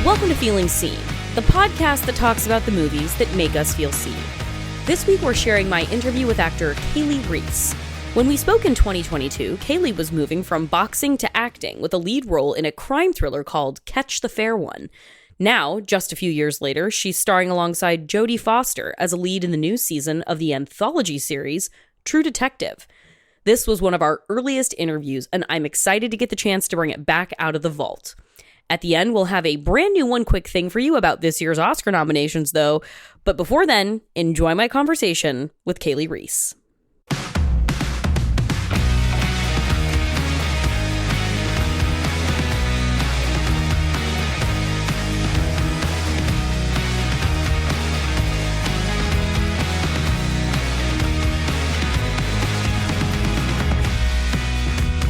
Welcome to Feeling Seen, the podcast that talks about the movies that make us feel seen. This week we're sharing my interview with actor Kaylee Reis. When we spoke in 2022, Kaylee was moving from boxing to acting with a lead role in a crime thriller called Catch the Fair One. Now, just a few years later, she's starring alongside Jodie Foster as a lead in the new season of the anthology series True Detective. This was one of our earliest interviews, and I'm excited to get the chance to bring it back out of the vault. At the end, we'll have a brand new one quick thing for you about this year's Oscar nominations, though. But before then, enjoy my conversation with Kaylee Reis.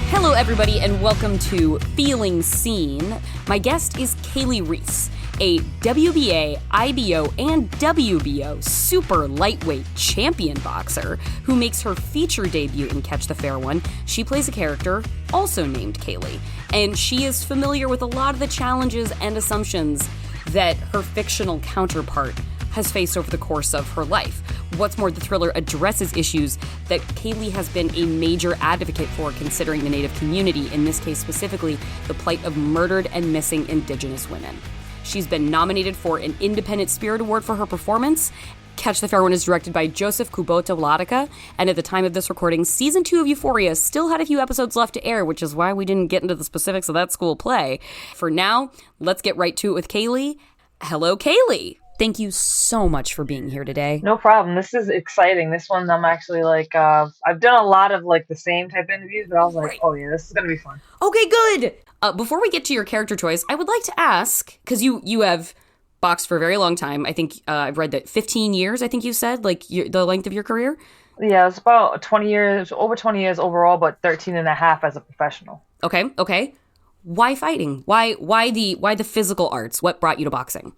Hello, everybody, and welcome to Feeling Seen. My guest is Kaylee Reis, a WBA, IBO, and WBO super lightweight champion boxer who makes her feature debut in Catch the Fair One. She plays a character also named Kaylee, and she is familiar with a lot of the challenges and assumptions that her fictional counterpart has faced over the course of her life. What's more, the thriller addresses issues that Kaylee has been a major advocate for, considering the Native community, in this case specifically, the plight of murdered and missing Indigenous women. She's been nominated for an Independent Spirit Award for her performance. Catch the Fair One is directed by Joseph Kubota Wladika, and at the time of this recording, Season 2 of Euphoria still had a few episodes left to air, which is why we didn't get into the specifics of that school play. For now, let's get right to it with Kaylee. Hello, Kaylee! Thank you so much for being here today. No problem. This is exciting. This one, I'm actually I've done a lot of the same type of interviews, but I was like, right. Oh yeah, this is going to be fun. Okay, good. Before we get to your character choice, I would like to ask, because you have boxed for a very long time. I think I've read that 15 years, I think you said, the length of your career? Yeah, it's about 20 years, over 20 years overall, but 13 and a half as a professional. Okay. Why fighting? Why the physical arts? What brought you to boxing?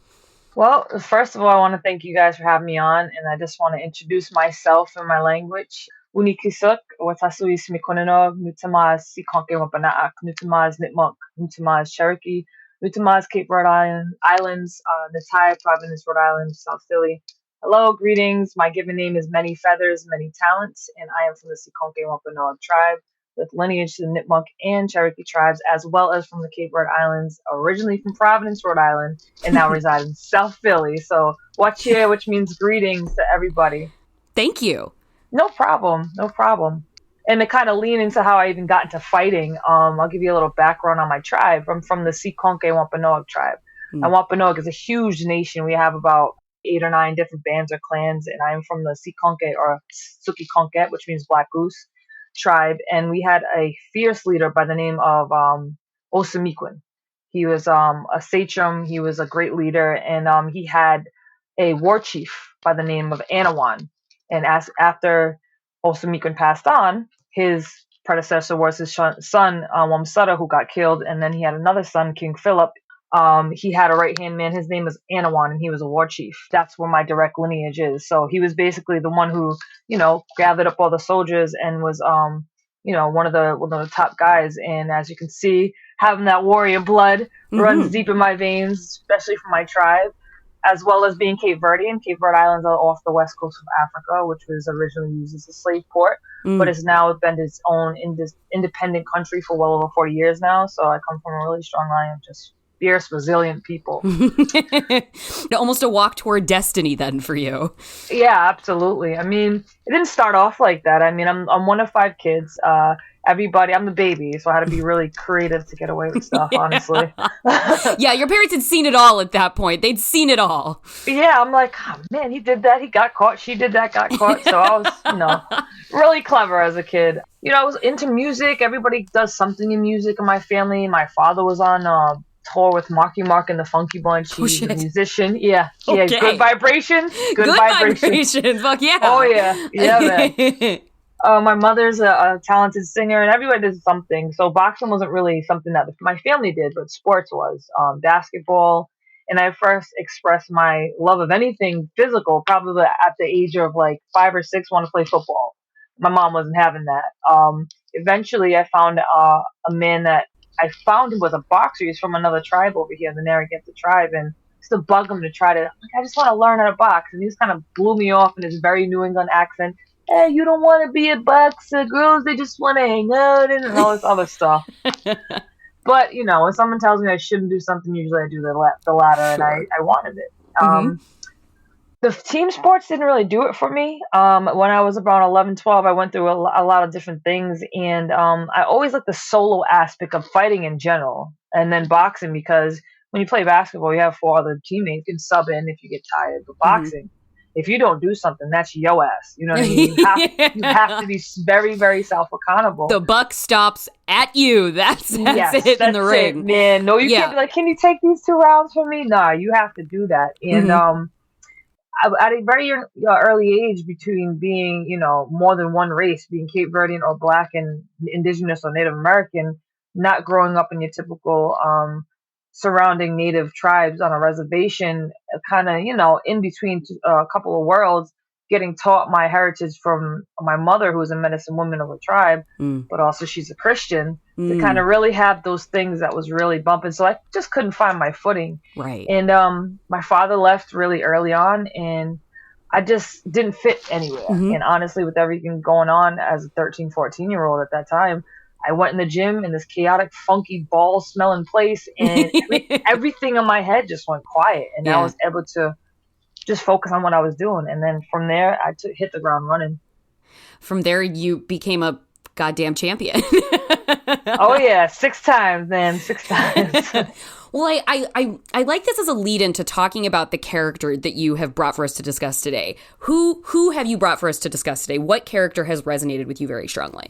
Well, first of all, I want to thank you guys for having me on, and I just want to introduce myself in my language. Unikisuk, Watasuis Mikononog, Nutamas, Sikonke Wapanaak, Nutamas Nipmuk, Nutamas Cherokee, Nutamas Cape Verde Islands, Natai Province, Rhode Island, South Philly. Hello, greetings. My given name is Many Feathers, Many Talents, and I am from the Sikonke Wampanoag tribe, with lineage to the Nipmuc and Cherokee tribes, as well as from the Cape Verde Islands, originally from Providence, Rhode Island, and now reside in South Philly. So, Wachie, which means greetings to everybody. Thank you. No problem. And to kind of lean into how I even got into fighting, I'll give you a little background on my tribe. I'm from the Sikonke Wampanoag tribe. And Wampanoag is a huge nation. We have about 8 or 9 different bands or clans, and I'm from the Sikonke, or Sukikonket, which means Black Goose tribe, and we had a fierce leader by the name of Osamiquin. He was a sachem. He was a great leader, and he had a war chief by the name of Anawan. And after Osamiquin passed on, his predecessor was his son Wamsutta, who got killed, and then he had another son, King Philip. He had a right-hand man. His name was Anawan, and he was a war chief. That's where my direct lineage is. So he was basically the one who, gathered up all the soldiers and was, one of the top guys. And as you can see, having that warrior blood runs deep in my veins, especially from my tribe, as well as being Cape Verdean. Cape Verde Islands are off the west coast of Africa, which was originally used as a slave port, but has now been its own independent country for well over 40 years now. So I come from a really strong line of just fierce, resilient people. Almost a walk toward destiny then for you. Yeah, absolutely. I mean, it didn't start off like that. I mean, I'm one of 5 kids. I'm the baby, so I had to be really creative to get away with stuff, honestly. Yeah, your parents had seen it all at that point. They'd seen it all. Yeah, I'm like, oh, man, he did that, he got caught. She did that, got caught. So I was, really clever as a kid. I was into music. Everybody does something in music in my family. My father was on tour with Marky Mark and the Funky Bunch. He's a musician. Yeah. Okay. Good vibrations. Good vibrations. Fuck yeah. Oh yeah. Yeah, man. My mother's a talented singer, and everybody does something. So boxing wasn't really something that my family did, but sports was. Basketball. And I first expressed my love of anything physical probably at the age of 5 or 6, want to play football. My mom wasn't having that. Eventually I found a man that I found him with a boxer. He's from another tribe over here, the Narragansett tribe, and used to bug him to try to, like, I just want to learn how to box. And he just kind of blew me off in his very New England accent. Hey, you don't want to be a boxer. Girls, they just want to hang out and all this other stuff. But, you know, when someone tells me I shouldn't do something, usually I do the latter, and I wanted it. The team sports didn't really do it for me. When I was about 11, 12, I went through a lot of different things, and I always liked the solo aspect of fighting in general, and then boxing, because when you play basketball, you have 4 other teammates. You can sub in if you get tired, but boxing, if you don't do something, that's your ass. You know what I mean? You have to be very, very self-accountable. The buck stops at you. That's it in the ring. It, man. No, you can't be like, can you take these 2 rounds for me? Nah, you have to do that. And at a very early age, between being, you know, more than one race, being Cape Verdean or Black and Indigenous or Native American, not growing up in your typical surrounding Native tribes on a reservation, kind of, you know, in between a couple of worlds, getting taught my heritage from my mother, who was a medicine woman of a tribe, but also she's a Christian, to kind of really have those things that was really bumping. So I just couldn't find my footing. Right. And my father left really early on, and I just didn't fit anywhere. And honestly, with everything going on as a 13, 14-year-old at that time, I went in the gym in this chaotic, funky, ball-smelling place, and everything in my head just went quiet. And I was able to just focus on what I was doing. And then from there, I hit the ground running. From there, you became a goddamn champion. Oh, yeah. 6 times, man. 6 times. Well, I like this as a lead-in to talking about the character that you have brought for us to discuss today. Who have you brought for us to discuss today? What character has resonated with you very strongly?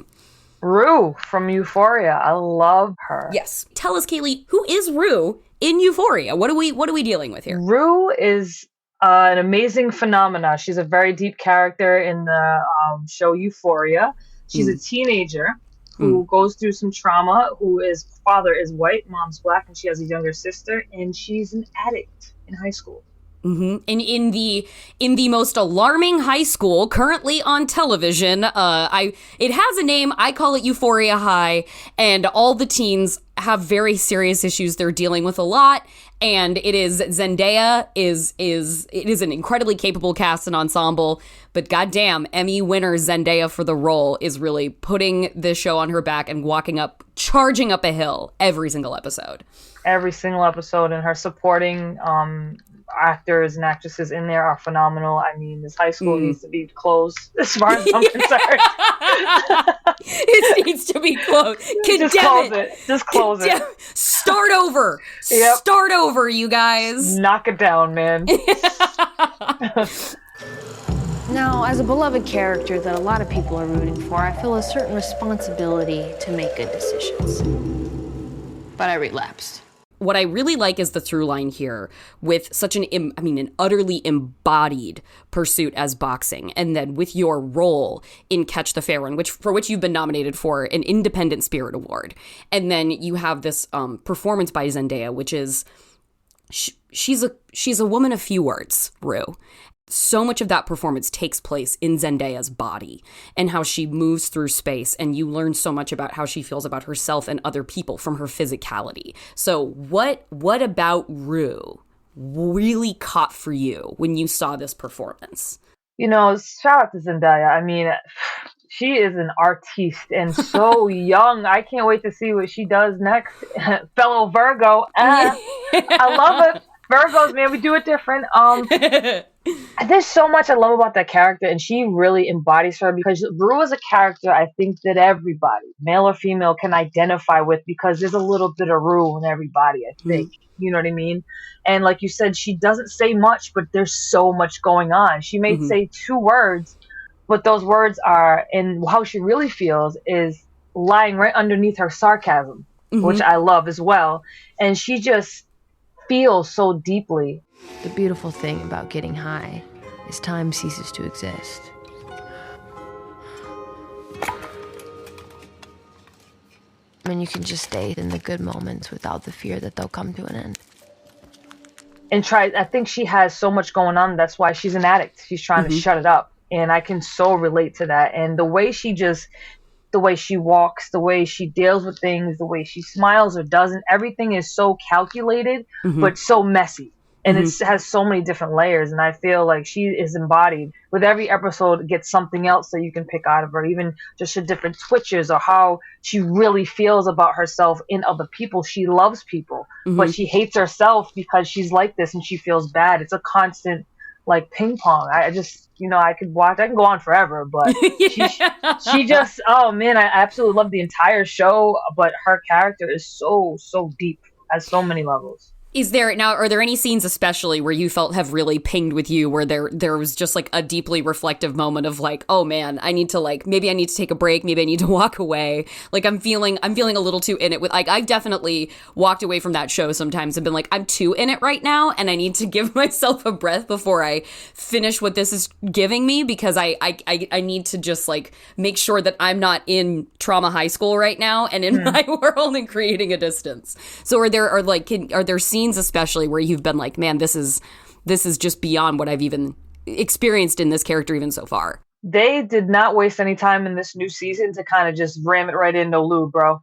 Rue from Euphoria. I love her. Yes. Tell us, Kaylee, who is Rue in Euphoria? What are we dealing with here? Rue is an amazing phenomena. She's a very deep character in the show Euphoria. She's a teenager who goes through some trauma, whose father is white, mom's Black, and she has a younger sister, and she's an addict in high school. And in the most alarming high school currently on television, it has a name. I call it Euphoria High, and all the teens have very serious issues they're dealing with a lot. And it is Zendaya it is an incredibly capable cast and ensemble, but goddamn, Emmy winner Zendaya for the role is really putting this show on her back and charging up a hill every single episode. Every single episode, and her supporting actors and actresses in there are phenomenal. I mean, this high school needs to be closed, as far as I'm concerned. It needs to be closed. Just close it. Start over. Yep. Start over, you guys. Knock it down, man. Now, as a beloved character that a lot of people are rooting for, I feel a certain responsibility to make good decisions. But I relapsed. What I really like is the through line here with such an utterly embodied pursuit as boxing. And then with your role in Catch the Fair One, for which you've been nominated for an Independent Spirit Award. And then you have this performance by Zendaya, which is, she's a woman of few words, Rue. So much of that performance takes place in Zendaya's body and how she moves through space, and you learn so much about how she feels about herself and other people from her physicality. So what about Rue really caught for you when you saw this performance? You know, shout out to Zendaya. I mean, she is an artiste and so young. I can't wait to see what she does next. Fellow Virgo. I love it. Virgos, man, we do it different. There's so much I love about that character, and she really embodies her, because Rue is a character I think that everybody, male or female, can identify with, because there's a little bit of Rue in everybody, I think. You know what I mean? And like you said, she doesn't say much, but there's so much going on. She may say 2 words, but those words are, and how she really feels is lying right underneath her sarcasm, which I love as well. And she just feels so deeply. The beautiful thing about getting high is time ceases to exist. I mean, you can just stay in the good moments without the fear that they'll come to an end. And I think she has so much going on. That's why she's an addict. She's trying to shut it up. And I can so relate to that. And the way she just the way she walks, the way she deals with things, the way she smiles or doesn't. Everything is so calculated, but so messy. And it has so many different layers. And I feel like she is embodied. With every episode, it gets something else that you can pick out of her, even just her different twitches or how she really feels about herself in other people. She loves people, but she hates herself because she's like this and she feels bad. It's a constant like ping pong. I just, I can go on forever, but she just, oh man, I absolutely love the entire show, but her character is so deep, has so many levels. Are there any scenes especially where you felt have really pinged with you, where there was just like a deeply reflective moment of like, oh man, maybe I need to take a break, maybe I need to walk away. Like I'm feeling a little too in it with, like, I've definitely walked away from that show sometimes and been like, I'm too in it right now and I need to give myself a breath before I finish what this is giving me, because I need to just like make sure that I'm not in trauma high school right now and in my world and creating a distance. So are there scenes especially where you've been like, man, this is just beyond what I've even experienced in this character even so far? They did not waste any time in this new season to kind of just ram it right into Lou, bro.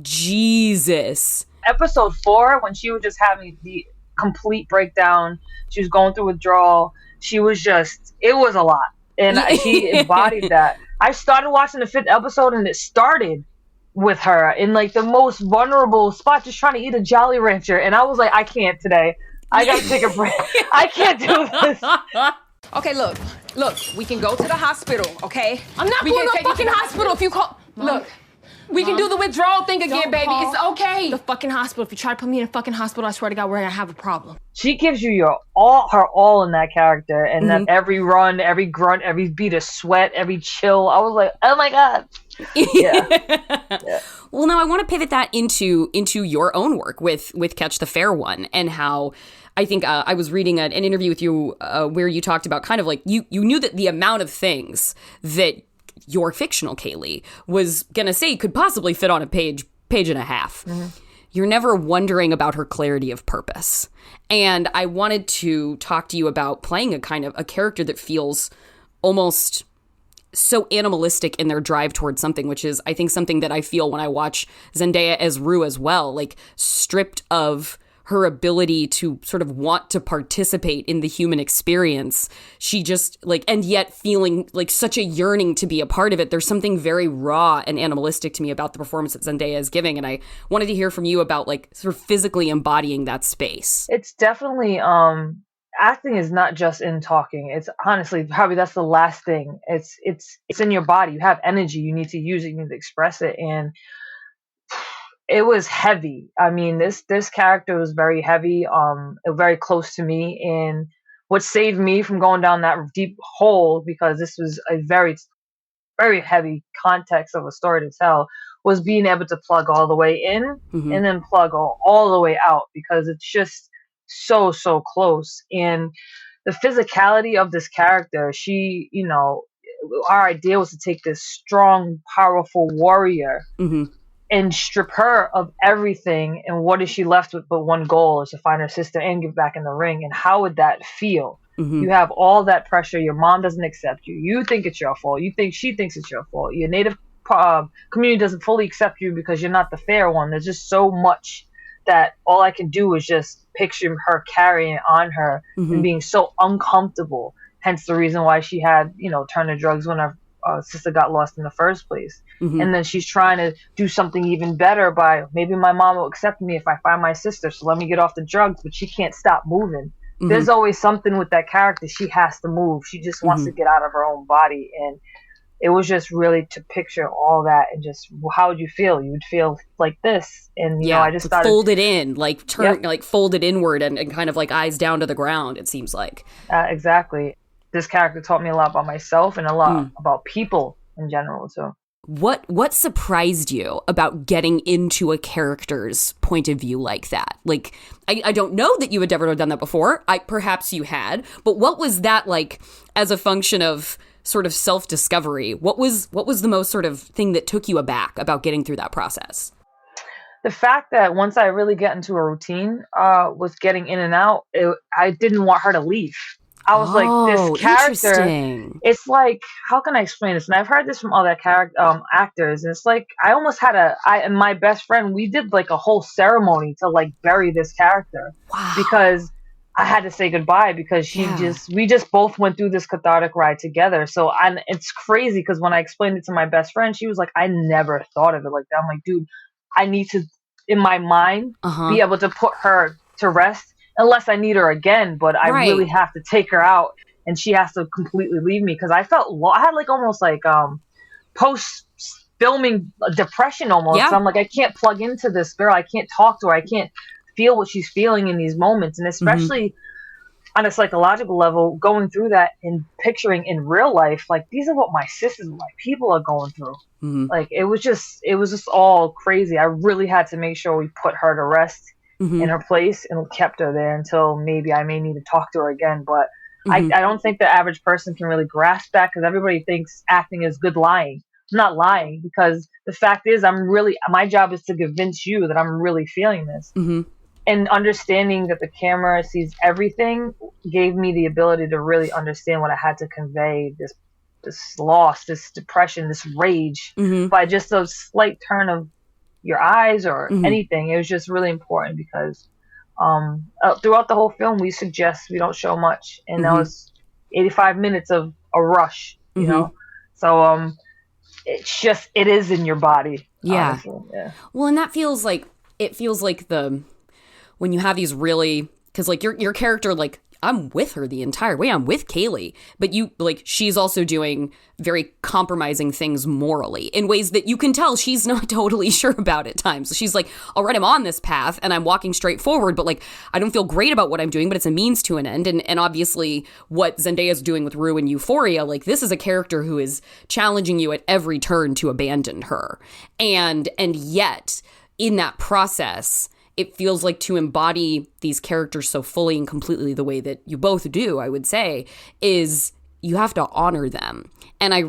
Jesus. Episode 4, when she was just having the complete breakdown, she was going through withdrawal, it was a lot. And she embodied that. I started watching the 5th episode and it started with her in like the most vulnerable spot, just trying to eat a Jolly Rancher, and I was like, I can't today. I gotta take a break. I can't do this. Okay, look, we can go to the hospital, okay? I'm not going to the fucking hospital if you call. Mom, look, we can do the withdrawal thing again, baby. It's okay. The fucking hospital. If you try to put me in a fucking hospital, I swear to God, we're gonna have a problem. She gives you her all in that character, and that every run, every grunt, every beat of sweat, every chill. I was like, oh my God. Yeah. Well, now I want to pivot that into your own work with Catch the Fair One, and how I think I was reading an interview with you where you talked about kind of like you knew that the amount of things that your fictional Kaylee was going to say could possibly fit on a page and a half. You're never wondering about her clarity of purpose. And I wanted to talk to you about playing a kind of a character that feels almost so animalistic in their drive towards something, which is, I think, something that I feel when I watch Zendaya as Rue as well, like stripped of her ability to sort of want to participate in the human experience. She just like, and yet feeling like such a yearning to be a part of it. There's something very raw and animalistic to me about the performance that Zendaya is giving. And I wanted to hear from you about like sort of physically embodying that space. It's definitely, acting is not just in talking. It's honestly, probably that's the last thing. It's in your body. You have energy. You need to use it. You need to express it. And it was heavy. I mean, this character was very heavy, very close to me. And what saved me from going down that deep hole, because this was a very, very heavy context of a story to tell, was being able to plug all the way in and then plug all the way out, because it's just so close. And the physicality of this character, she, our idea was to take this strong, powerful warrior and strip her of everything. And what is she left with but one goal, is to find her sister and get back in the ring? And how would that feel? You have all that pressure. Your mom doesn't accept you. You think it's your fault. She thinks it's your fault. Your native community doesn't fully accept you because you're not the fair one. There's just so much that all I can do is just picture her carrying on her and being so uncomfortable. Hence the reason why she had, turned to drugs when her sister got lost in the first place. And then she's trying to do something even better by, maybe my mom will accept me if I find my sister, so let me get off the drugs. But she can't stop moving. There's always something with that character. She has to move. She just wants to get out of her own body. And it was just really to picture all that, and just, how would you feel? You would feel like this. And, I just started folded in, like like folded inward and kind of like eyes down to the ground, it seems like. Exactly. This character taught me a lot about myself and a lot about people in general. So what surprised you about getting into a character's point of view like that? Like, I don't know that you had ever done that before. Perhaps you had, but what was that like as a function of sort of self-discovery? What was the most sort of thing that took you aback about getting through that process? The fact that once I really get into a routine, was getting in and out, I didn't want her to leave. I was like, Oh, this character, interesting. it's like, how can I explain this? And I've heard this from other actors. And it's like, I almost had I and my best friend, we did like a whole ceremony to like bury this character Wow. because I had to say goodbye because we just both went through this cathartic ride together. So, and it's crazy because when I explained it to my best friend, she was like, I never thought of it like that. I'm like, dude, I need to, in my mind, be able to put her to rest unless I need her again. But I really have to take her out and she has to completely leave me because I felt, I had like almost like post filming depression almost. Yeah. So I'm like, I can't plug into this girl. I can't talk to her. I can't feel what she's feeling in these moments, and especially on a psychological level, going through that and picturing in real life, like these are what my sisters, like people are going through. Like it was just all crazy. I really had to make sure we put her to rest in her place and kept her there until maybe I may need to talk to her again. But I don't think the average person can really grasp that because everybody thinks acting is good lying. I'm not lying because the fact is my job is to convince you that I'm really feeling this. And understanding that the camera sees everything gave me the ability to really understand what I had to convey, this loss, this depression, this rage, by just a slight turn of your eyes or anything. It was just really important because throughout the whole film, we suggest we don't show much. And that was 85 minutes of a rush, you know? So it is in your body. Yeah. Honestly. Yeah. Well, and it feels like when you have these really, because like your character, like I'm with her the entire way. I'm with Kaylee, but she's also doing very compromising things morally in ways that you can tell she's not totally sure about at times. She's like, all right, I'm on this path and I'm walking straight forward, but like, I don't feel great about what I'm doing, but it's a means to an end. And obviously what Zendaya's doing with Rue in Euphoria, like this is a character who is challenging you at every turn to abandon her. And yet in that process, it feels like to embody these characters so fully and completely the way that you both do, I would say, is you have to honor them. And I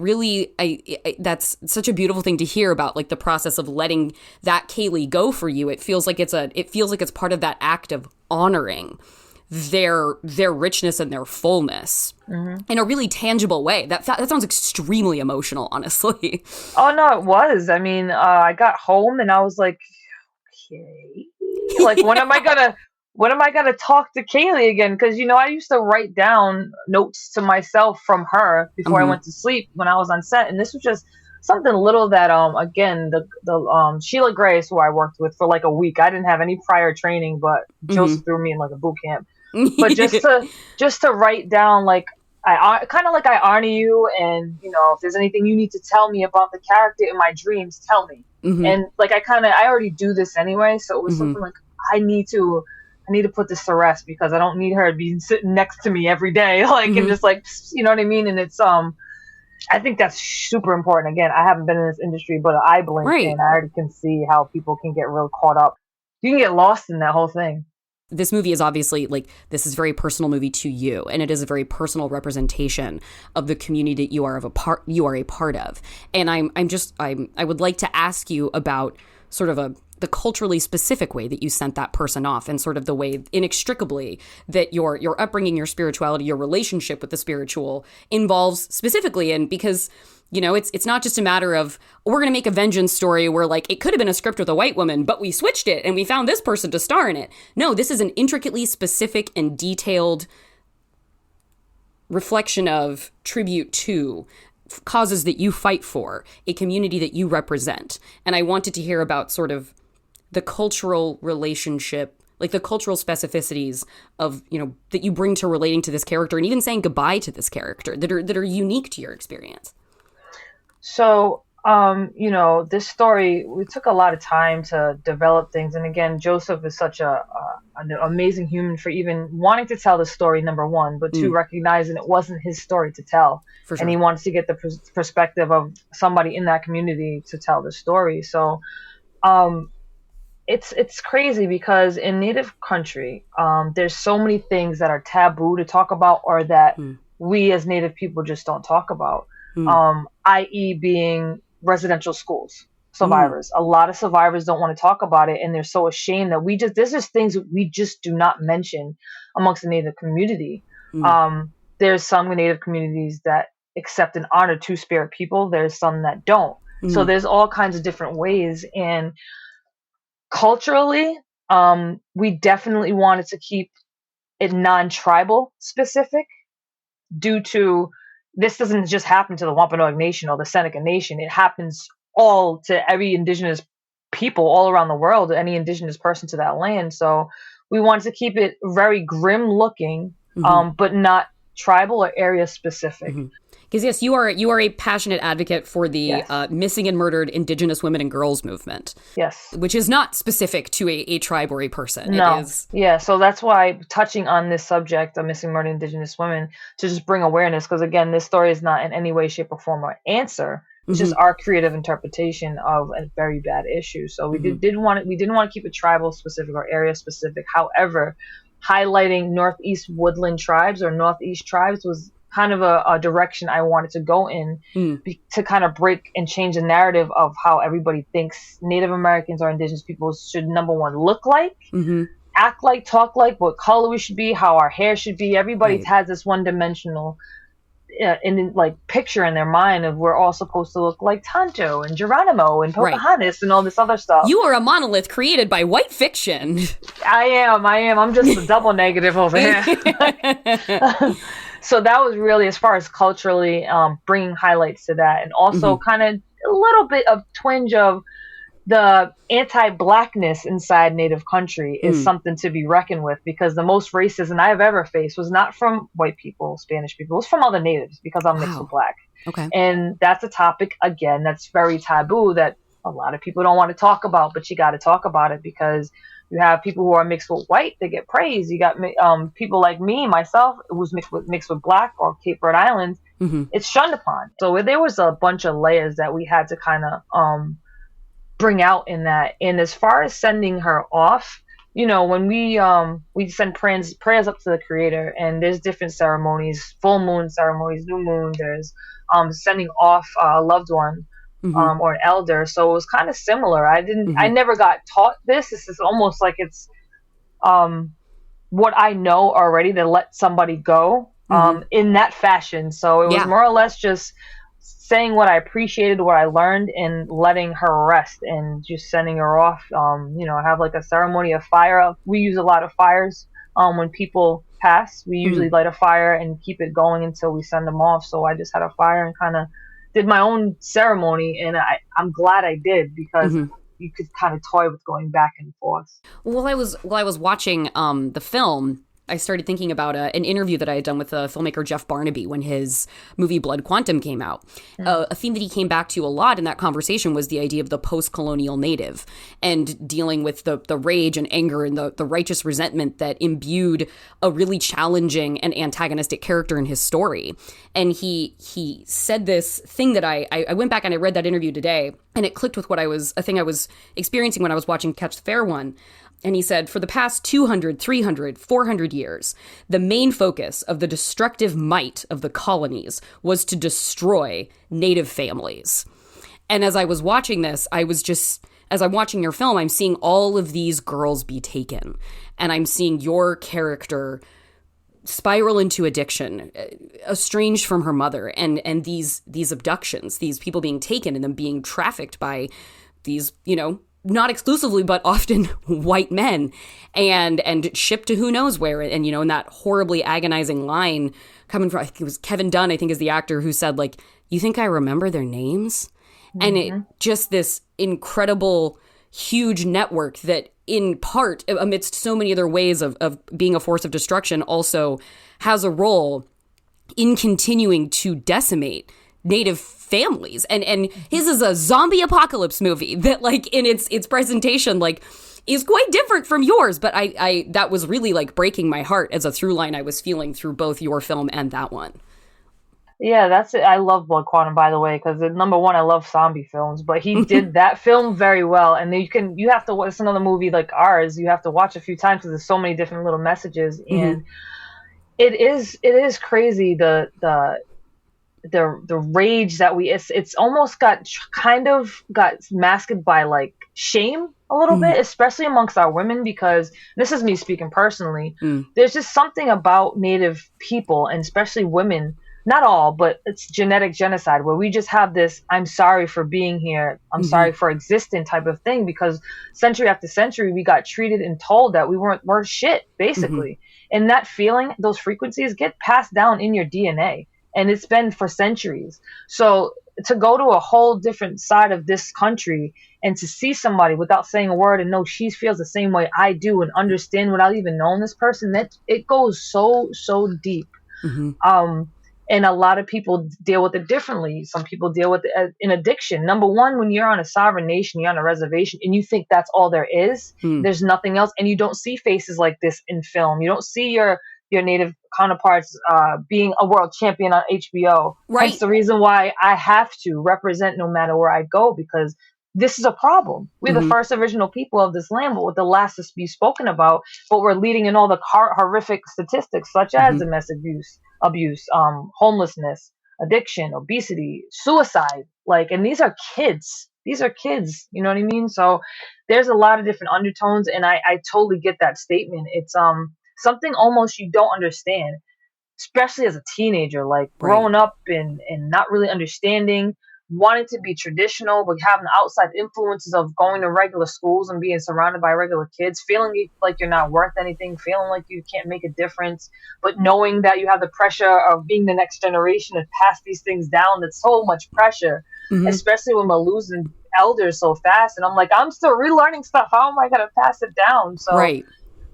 that's such a beautiful thing to hear about, like the process of letting that Kaylee go for you. It feels like it's part of that act of honoring their richness and their fullness in a really tangible way. That sounds extremely emotional, honestly. Oh no, it was. I mean, I got home and I was like, okay. Like, when am I gonna talk to Kaylee again? Because I used to write down notes to myself from her before I went to sleep when I was on set, and this was just something little that again the Sheila Grace, who I worked with for like a week. I didn't have any prior training, but Joseph threw me in like a boot camp. But just to write down, like, I kind of like, I honor you, and if there's anything you need to tell me about the character in my dreams, tell me. And like I already do this anyway, so it was something like I need to put this to rest because I don't need her to be sitting next to me every day, like and just like, you know what I mean. And it's I think that's super important. Again, I haven't been in this industry, but I blink and I already can see how people can get real caught up. You can get lost in that whole thing. This movie is obviously, like, this is a very personal movie to you, and it is a very personal representation of the community that you are a part of. And I would like to ask you about sort of the culturally specific way that you sent that person off, and sort of the way inextricably that your upbringing, your spirituality, your relationship with the spiritual involves specifically. And because it's not just a matter of, we're going to make a vengeance story where, like, it could have been a script with a white woman, but we switched it and we found this person to star in it. No, this is an intricately specific and detailed reflection of, tribute to causes that you fight for, a community that you represent. And I wanted to hear about sort of the cultural relationship, like the cultural specificities of, that you bring to relating to this character and even saying goodbye to this character that are unique to your experience. So, this story, we took a lot of time to develop things. And again, Joseph is such an amazing human for even wanting to tell the story, number one, but two, recognizing it wasn't his story to tell. For sure. And he wants to get the perspective of somebody in that community to tell the story. So, it's crazy because in Native country, there's so many things that are taboo to talk about, or that we as Native people just don't talk about. I.e. being residential schools survivors. A lot of survivors don't want to talk about it, and they're so ashamed that there's just things that we just do not mention amongst the Native community. there's some Native communities that accept and honor Two-Spirit people. There's some that don't. So there's all kinds of different ways. And culturally, we definitely wanted to keep it non-tribal specific due to this doesn't just happen to the Wampanoag Nation or the Seneca Nation. It happens all to every indigenous people all around the world, any indigenous person to that land. So we wanted to keep it very grim looking, but not tribal or area specific. Because yes, you are a passionate advocate for the missing and murdered Indigenous women and girls movement. Yes. Which is not specific to a tribe or a person. No. It is... Yeah, so that's why touching on this subject of missing murdered Indigenous women to just bring awareness, because again, this story is not in any way, shape, or form an answer. It's just our creative interpretation of a very bad issue. So we didn't want to keep it tribal specific or area specific. However, highlighting Northeast woodland tribes or Northeast tribes was kind of a direction I wanted to go in to kind of break and change the narrative of how everybody thinks Native Americans or Indigenous people should, number one, look like, act like, talk like, what color we should be, how our hair should be. Everybody has this one-dimensional picture in their mind of we're all supposed to look like Tonto and Geronimo and Pocahontas and all this other stuff. You are a monolith created by white fiction. I am. I'm just a double negative over here. So that was really, as far as culturally, bringing highlights to that, and also kind of a little bit of twinge of the anti-blackness inside Native country is something to be reckoned with, because the most racism I've ever faced was not from white people, Spanish people. It was from other natives, because I'm mixed with black. Okay. And that's a topic, again, that's very taboo that a lot of people don't want to talk about, but you got to talk about it, because you have people who are mixed with white, they get praised. You got people like me, myself, who's mixed with black or Cape Verde Islands. It's shunned upon. So there was a bunch of layers that we had to kind of bring out in that. And as far as sending her off, when we send prayers up to the Creator, and there's different ceremonies, full moon ceremonies, new moon. There's sending off a loved one. Or an elder. So it was kind of similar. I never got taught this. This is almost like it's what I know already, to let somebody go in that fashion. So it was more or less just saying what I appreciated, what I learned, and letting her rest and just sending her off. Have like a ceremony of fire. We use a lot of fires when people pass. We usually light a fire and keep it going until we send them off. So I just had a fire and kind of did my own ceremony, and I'm glad I did, because you could kind of toy with going back and forth. While I was watching the film, I started thinking about an interview that I had done with filmmaker Jeff Barnaby when his movie Blood Quantum came out. A theme that he came back to a lot in that conversation was the idea of the post-colonial native, and dealing with the rage and anger and the righteous resentment that imbued a really challenging and antagonistic character in his story. And he said this thing that I went back and I read that interview today, and it clicked with a thing I was experiencing when I was watching Catch the Fair One. And he said, for the past 200, 300, 400 years, the main focus of the destructive might of the colonies was to destroy Native families. And as I was watching this, as I'm watching your film, I'm seeing all of these girls be taken. And I'm seeing your character spiral into addiction, estranged from her mother, and these abductions, these people being taken and them being trafficked by these, not exclusively, but often white men, and shipped to who knows where. And, in that horribly agonizing line coming from, I think it was Kevin Dunn, I think is the actor, who said, like, you think I remember their names? And it just this incredible, huge network that, in part, amidst so many other ways of being a force of destruction, also has a role in continuing to decimate Native families. And his is a zombie apocalypse movie that, like, in its presentation, like, is quite different from yours. But I that was really, like, breaking my heart as a through line I was feeling through both your film and that one. Yeah, that's it. I love Blood Quantum, by the way, because number one, I love zombie films, but he did that film very well. And you have to, it's another movie like ours, you have to watch a few times because there's so many different little messages. And it is crazy, the the rage that it's almost kind of got masked by like shame a little bit, especially amongst our women, because this is me speaking personally. There's just something about Native people, and especially women, not all, but it's genetic genocide, where we just have this I'm sorry for being here, I'm sorry for existing type of thing, because century after century we got treated and told that we're shit, basically. And that feeling, those frequencies get passed down in your DNA, and it's been for centuries. So to go to a whole different side of this country and to see somebody without saying a word and know she feels the same way I do and understand without even knowing this person, that it goes so deep. And a lot of people deal with it differently. Some people deal with it in addiction. Number one, when you're on a sovereign nation, you're on a reservation, and you think that's all there is, there's nothing else, and you don't see faces like this in film. You don't see your Native counterparts being a world champion on HBO. Right. That's the reason why I have to represent no matter where I go, because this is a problem. We're the first original people of this land, but with the last to be spoken about, but we're leading in all the horrific statistics, such as domestic abuse, homelessness, addiction, obesity, suicide. Like, and these are kids. You know what I mean? So there's a lot of different undertones, and I totally get that statement. It's something almost you don't understand, especially as a teenager, like growing up and not really understanding, wanting to be traditional, but having the outside influences of going to regular schools and being surrounded by regular kids, feeling like you're not worth anything, feeling like you can't make a difference, but knowing that you have the pressure of being the next generation and pass these things down. That's so much pressure, especially when we're losing elders so fast. And I'm like, I'm still relearning stuff. How am I going to pass it down? So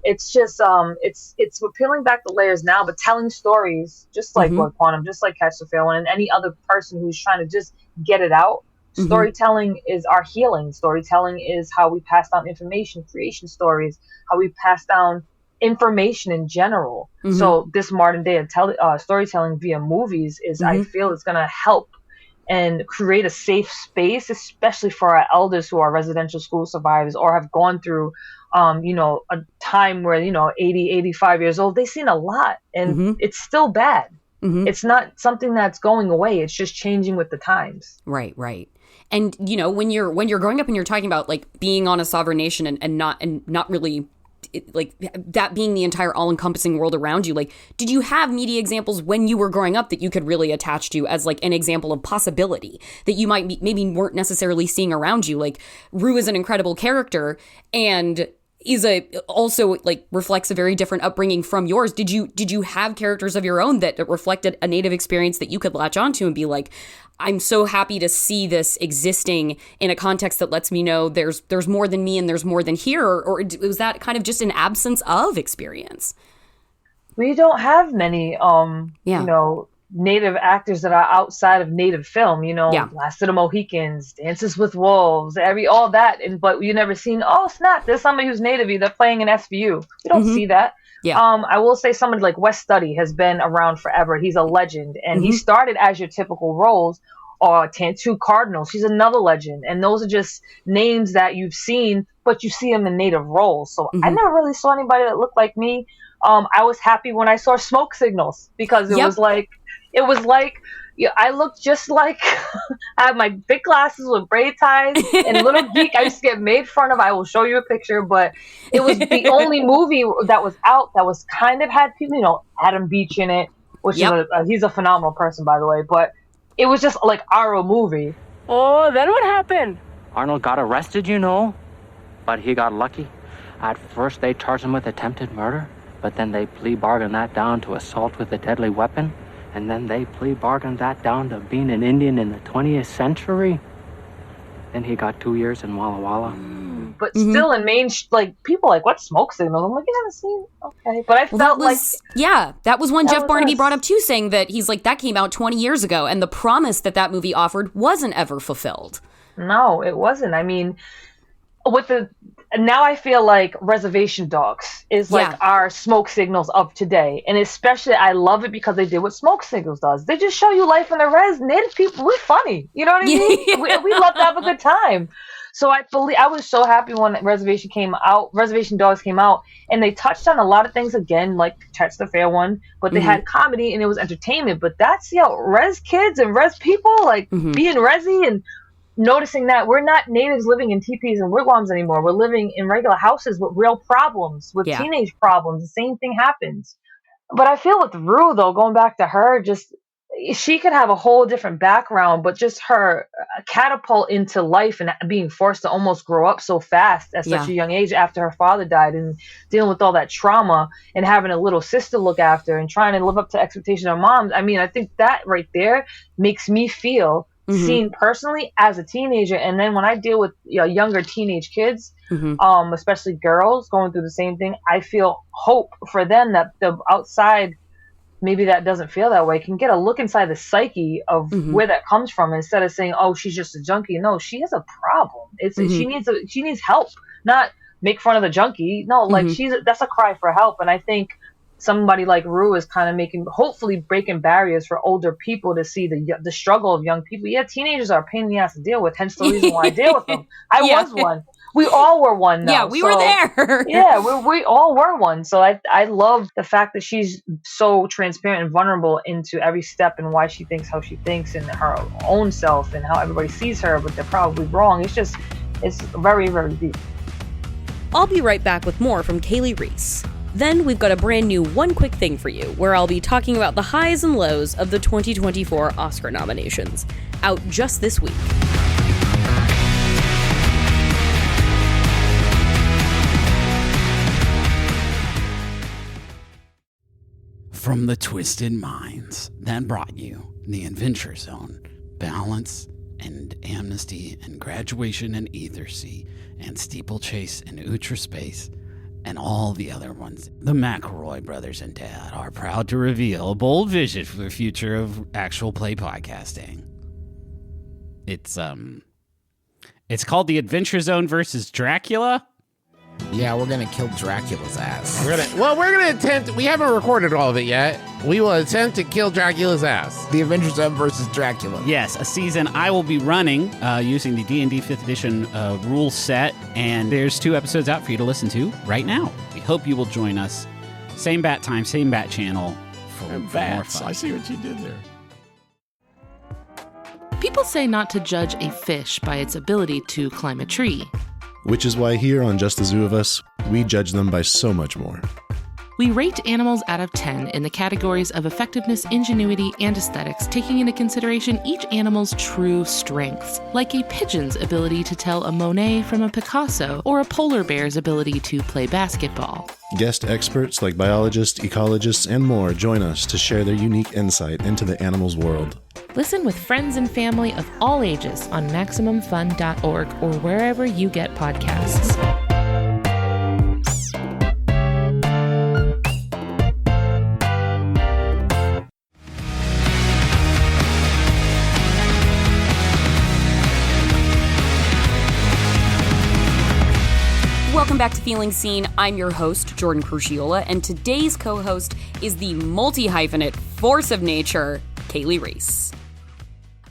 it's just it's we're peeling back the layers now, but telling stories, just like Blood Quantum, just like Catch the Fair One, and any other person who's trying to just get it out. Storytelling is our healing. Storytelling is how we pass down information, creation stories, how we pass down information in general. So this modern day of storytelling via movies is, I feel, it's going to help and create a safe space, especially for our elders who are residential school survivors or have gone through a time where, 80, 85 years old, they've seen a lot, and it's still bad. It's not something that's going away. It's just changing with the times. Right. And, when you're growing up and you're talking about like being on a sovereign nation and not really like that being the entire all-encompassing world around you, like, did you have media examples when you were growing up that you could really attach to as like an example of possibility that you maybe weren't necessarily seeing around you? Like, Rue is an incredible character and is also like reflects a very different upbringing from yours. Did you have characters of your own that reflected a Native experience that you could latch onto and be like, I'm so happy to see this existing in a context that lets me know there's more than me and there's more than here? Or was that kind of just an absence of experience? We don't have many, Native actors that are outside of Native film, Last of the Mohicans, Dances with Wolves, all that. But you never seen, oh snap, there's somebody who's Native, they're playing an SVU. We don't see that. I will say somebody like Wes Studi has been around forever. He's a legend, and he started as your typical roles. Or Tantu Cardinals, he's another legend. And those are just names that you've seen, but you see them in Native roles. So I never really saw anybody that looked like me. I was happy when I saw Smoke Signals, because it was like I looked just like I had my big glasses with braid ties and Little Geek. I used to get made fun of. I will show you a picture, but it was the only movie that was out that was kind of had people, Adam Beach in it, which is he's a phenomenal person, by the way. But it was just like our movie. Oh, then what happened? Arnold got arrested, but he got lucky. At first they charged him with attempted murder, but then they plea bargained that down to assault with a deadly weapon. And then they plea bargained that down to being an Indian in the 20th century. Then he got 2 years in Walla Walla. But still in people like, what Smoke Signals? I'm like, you haven't seen? Okay. But I felt that was one Jeff Barnaby brought up too, saying that he's like, that came out 20 years ago, and the promise that movie offered wasn't ever fulfilled. No, it wasn't. I mean, now I feel like Reservation Dogs is like our Smoke Signals of today. And especially I love it because they did what Smoke Signals does. They just show you life in the res. Native people, we're funny. You know what I mean? We love to have a good time. So I was so happy when Reservation Dogs came out, and they touched on a lot of things again, like Catch the Fair one, but they had comedy and it was entertainment. But that's, res kids and res people, like being resi and noticing that we're not natives living in teepees and wigwams anymore. We're living in regular houses with real problems, with teenage problems. The same thing happens. But I feel with Rue, though, going back to her, just she could have a whole different background, but just her catapult into life and being forced to almost grow up so fast at such a young age after her father died and dealing with all that trauma and having a little sister look after and trying to live up to expectations of moms. I mean, I think that right there makes me feel seen personally as a teenager. And then when I deal with younger teenage kids, especially girls going through the same thing, I feel hope for them that the outside, maybe that doesn't feel that way, can get a look inside the psyche of where that comes from, instead of saying, oh, she's just a junkie. No, she has a problem. She needs help, not make fun of the junkie. No, like that's a cry for help. And I think somebody like Rue is kind of hopefully breaking barriers for older people to see the struggle of young people. Yeah, teenagers are a pain in the ass to deal with, hence the reason why I deal with them. I was one. We all were one now. Yeah, we were there. Yeah, we all were one. So I love the fact that she's so transparent and vulnerable into every step and why she thinks how she thinks and her own self and how everybody sees her, but they're probably wrong. It's very, very deep. I'll be right back with more from Kaylee Reis. Then we've got a brand new One Quick Thing for you, where I'll be talking about the highs and lows of the 2024 Oscar nominations, out just this week. From the twisted minds that brought you the Adventure Zone, Balance and Amnesty and Graduation and Ethersea and Steeplechase and Outre Space and all the other ones, the McElroy brothers and Dad are proud to reveal a bold vision for the future of actual play podcasting. It's called the Adventure Zone versus Dracula. Yeah, we're gonna kill Dracula's ass. We're gonna attempt. We haven't recorded all of it yet. We will attempt to kill Dracula's ass. The Adventure Zone versus Dracula. Yes, a season I will be running using the D&D 5th edition rule set, and there's 2 episodes out for you to listen to right now. We hope you will join us. Same bat time, same bat channel for more fun. I see what you did there. People say not to judge a fish by its ability to climb a tree. Which is why here on Just the Zoo of Us, we judge them by so much more. We rate animals out of 10 in the categories of effectiveness, ingenuity, and aesthetics, taking into consideration each animal's true strengths, like a pigeon's ability to tell a Monet from a Picasso, or a polar bear's ability to play basketball. Guest experts like biologists, ecologists, and more join us to share their unique insight into the animal's world. Listen with friends and family of all ages on MaximumFun.org or wherever you get podcasts. Welcome back to Feeling Seen. I'm your host, Jordan Crucchiola, and today's co-host is the multi-hyphenate force of nature, Kaylee Reis.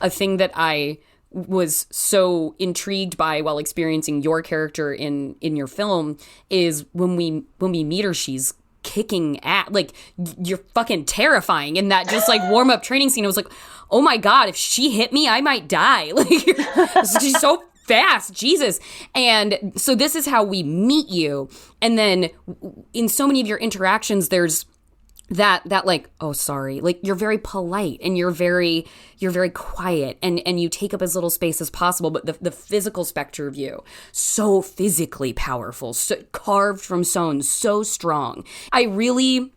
A thing that I was so intrigued by while experiencing your character in your film is when we meet her, she's kicking ass. Like, you're fucking terrifying. In that just like warm up training scene, I was like, oh my God, if she hit me, I might die. Like, she's so fast, Jesus. And so this is how we meet you. And then in so many of your interactions, there's that like, oh, sorry, like you're very polite and you're very quiet and you take up as little space as possible. But the physical specter of you, so physically powerful, so carved from stone, so strong. I really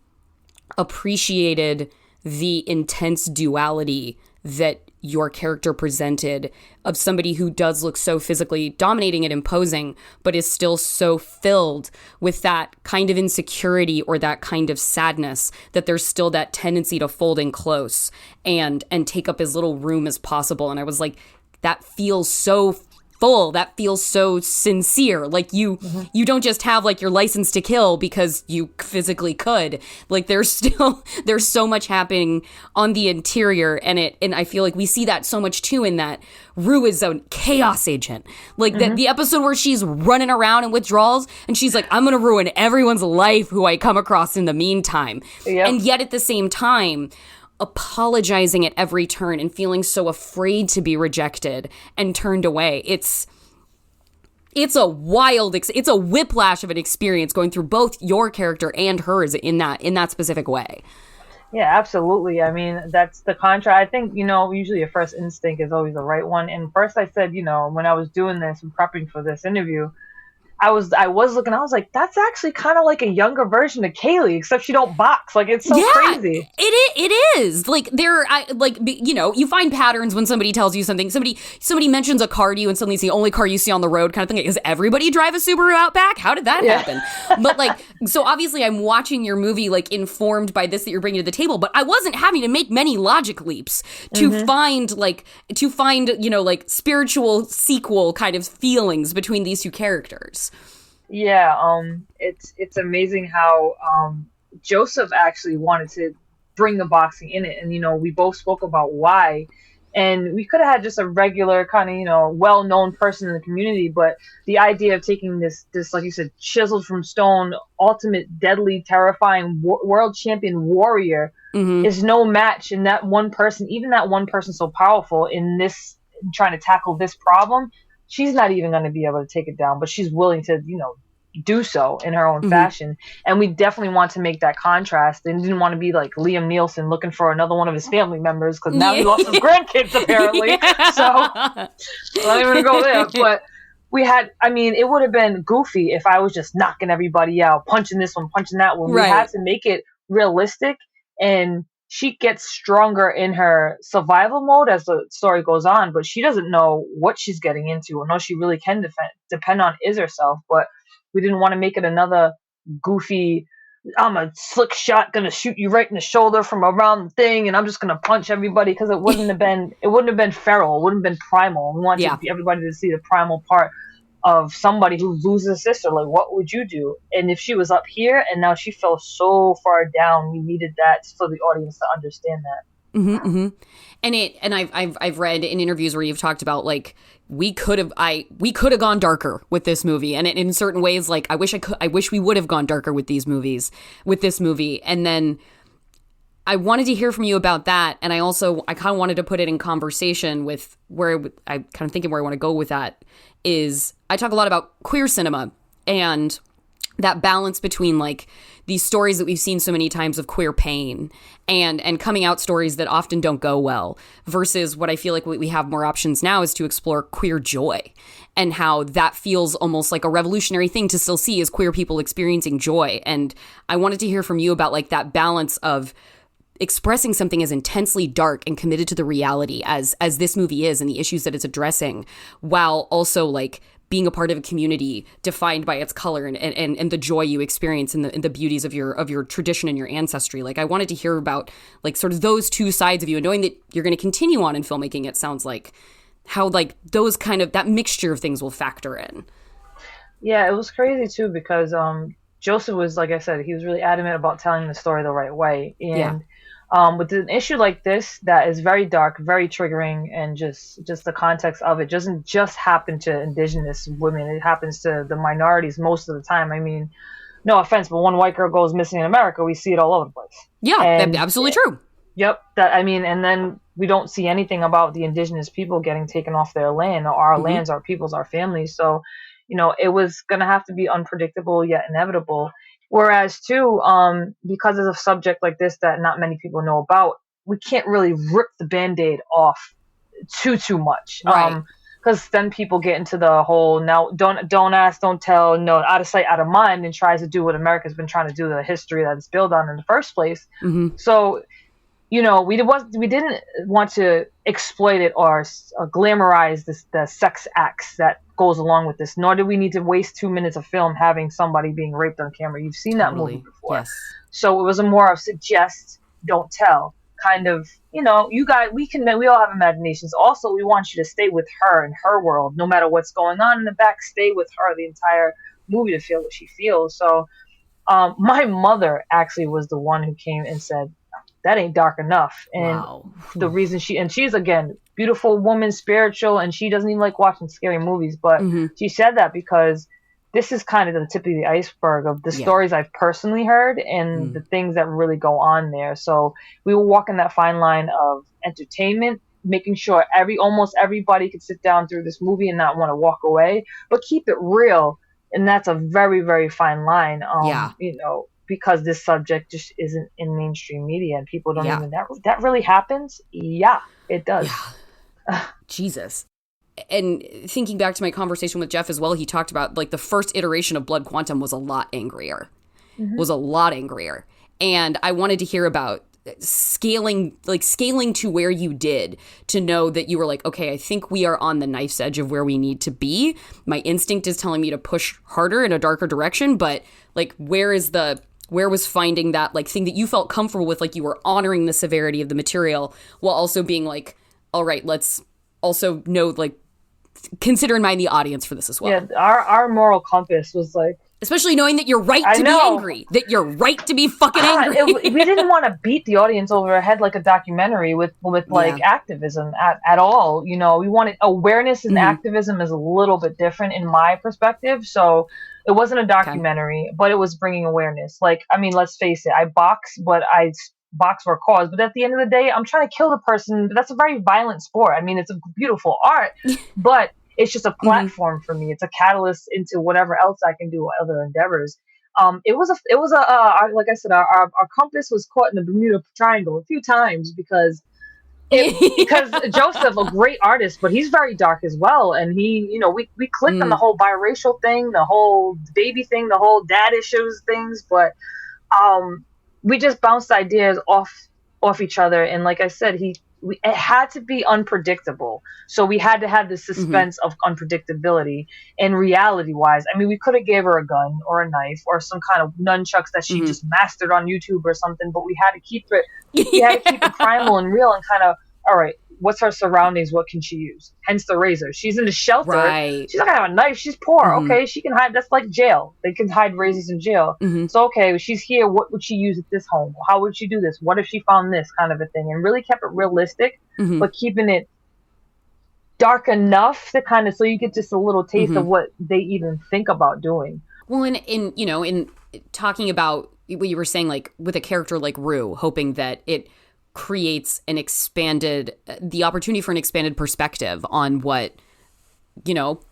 appreciated the intense duality that your character presented of somebody who does look so physically dominating and imposing, but is still so filled with that kind of insecurity or that kind of sadness that there's still that tendency to fold in close and take up as little room as possible. And I was like, that feels so full, that feels so sincere. Like you don't just have like your license to kill because you physically could. Like there's so much happening on the interior, and I feel like we see that so much too in that Rue is a chaos agent. Like the episode where she's running around in withdrawals and she's like, I'm gonna ruin everyone's life who I come across in the meantime. Yep. And yet at the same time, apologizing at every turn and feeling so afraid to be rejected and turned away. It's a wild, it's a whiplash of an experience going through both your character and hers in that specific way. Yeah, absolutely. I mean, that's the contrast. I think, usually your first instinct is always the right one. And first I said, when I was doing this and prepping for this interview, I was looking, I was like, that's actually kind of like a younger version of Kaylee, except she don't box. Like, it's so crazy. It is. Like, you find patterns when somebody tells you something. Somebody mentions a car to you and suddenly it's the only car you see on the road kind of thing. Does everybody drive a Subaru Outback? How did that happen? But, so obviously I'm watching your movie, informed by this that you're bringing to the table, but I wasn't having to make many logic leaps to find, spiritual sequel kind of feelings between these two characters. Yeah, it's amazing how Joseph actually wanted to bring the boxing in it, and we both spoke about why, and we could have had just a regular kind of well-known person in the community, but the idea of taking this like you said, chiseled from stone, ultimate, deadly, terrifying world champion warrior is no match, and that one person, even that one person so powerful in this, trying to tackle this problem, she's not even going to be able to take it down, but she's willing to, do so in her own fashion. And we definitely want to make that contrast, and didn't want to be like Liam Neeson looking for another one of his family members, because now he lost his grandkids apparently. So I'm not even going to go there. But it would have been goofy if I was just knocking everybody out, punching this one, punching that one. Right. We had to make it realistic, and she gets stronger in her survival mode as the story goes on, but she doesn't know what she's getting into, or no, she really can depend on is herself. But we didn't want to make it another goofy, I'm a slick shot, gonna shoot you right in the shoulder from around the thing, and I'm just gonna punch everybody, because it wouldn't have been feral, it wouldn't have been primal. We wanted everybody to see the primal part of somebody who loses a sister. Like, what would you do? And if she was up here and now she fell so far down, we needed that for the audience to understand that. And I've read in interviews where you've talked about we could have gone darker with this movie, and in certain ways, I wish we would have gone darker with this movie. And then I wanted to hear from you about that, and I kind of wanted to put it in conversation with where I kind of thinking where I want to go with that is I talk a lot about queer cinema and that balance between these stories that we've seen so many times of queer pain and coming out stories that often don't go well, versus what I feel like we have more options now is to explore queer joy, and how that feels almost like a revolutionary thing to still see as queer people experiencing joy. And I wanted to hear from you about that balance of expressing something as intensely dark and committed to the reality as this movie is and the issues that it's addressing, while also being a part of a community defined by its color and the joy you experience and the beauties of your tradition and your ancestry. I wanted to hear about sort of those two sides of you, and knowing that you're going to continue on in filmmaking, it sounds like how those kind of that mixture of things will factor in. Yeah, it was crazy too, because Joseph was, like I said, he was really adamant about telling the story the right way. And with an issue like this that is very dark, very triggering, and just the context of it doesn't just happen to Indigenous women. It happens to the minorities most of the time. I mean, no offense, but one white girl goes missing in America, we see it all over the place. Yeah, and, absolutely true. Yep. And then we don't see anything about the Indigenous people getting taken off their land, or our lands, our peoples, our families. So, it was going to have to be unpredictable yet inevitable. Whereas too, because of a subject like this that not many people know about, we can't really rip the Band-Aid off too much. Right. Because then people get into the whole, now don't ask, don't tell, no, out of sight, out of mind, and tries to do what America's been trying to do, the history that it's built on in the first place. So, we didn't want to exploit it or glamorize the sex acts that goes along with this, nor do we need to waste 2 minutes of film having somebody being raped on camera. You've seen that movie before. Yes. So it was a more of suggest, don't tell kind of we all have imaginations. Also, we want you to stay with her in her world, no matter what's going on in the back. Stay with her the entire movie to feel what she feels. So, my mother actually was the one who came and said, that ain't dark enough. And the reason she's again, beautiful woman, spiritual, and she doesn't even like watching scary movies, but she said that because this is kind of the tip of the iceberg of the stories I've personally heard and the things that really go on there. So we were walking that fine line of entertainment, making sure almost everybody could sit down through this movie and not want to walk away, but keep it real. And that's a very, very fine line. Because this subject just isn't in mainstream media and people don't even that really happens. Yeah, it does. Yeah. Jesus. And thinking back to my conversation with Jeff as well, he talked about like the first iteration of Blood Quantum was a lot angrier. And I wanted to hear about scaling to where you did to know that you were like, okay, I think we are on the knife's edge of where we need to be. My instinct is telling me to push harder in a darker direction, but like, where was finding that like thing that you felt comfortable with, like you were honoring the severity of the material while also being like, all right, let's also know, like, consider in mind the audience for this as well. Yeah, our moral compass was like, especially knowing that you're right to be angry, that you're right to be fucking angry. We didn't want to beat the audience over the head like a documentary with like activism at all. We wanted awareness and activism is a little bit different in my perspective. So it wasn't a documentary, but it was bringing awareness. Like, I mean, let's face it, I box, but I box for a cause. But at the end of the day, I'm trying to kill the person. That's a very violent sport. I mean, it's a beautiful art, but it's just a platform for me. It's a catalyst into whatever else I can do, other endeavors. It was like I said, our compass was caught in the Bermuda Triangle a few times because Joseph, a great artist, but he's very dark as well. And he, we clicked on the whole biracial thing, the whole baby thing, the whole dad issues things, but we just bounced ideas off each other. And like I said, it had to be unpredictable. So we had to have the suspense of unpredictability. And reality-wise, I mean, we could have gave her a gun or a knife or some kind of nunchucks that she just mastered on YouTube or something, but we had to keep it. We had to keep it primal and real and kind of, all right, what's her surroundings? What can she use? Hence the razor. She's in the shelter. Right. She's not gonna have a knife. She's poor. Okay, she can hide. That's like jail. They can hide razors in jail. So okay, she's here. What would she use at this home? How would she do this? What if she found this kind of a thing? And really kept it realistic, but keeping it dark enough to kind of so you get just a little taste of what they even think about doing. Well, in talking about what you were saying, like with a character like Rue, hoping that it creates the opportunity for an expanded perspective on what,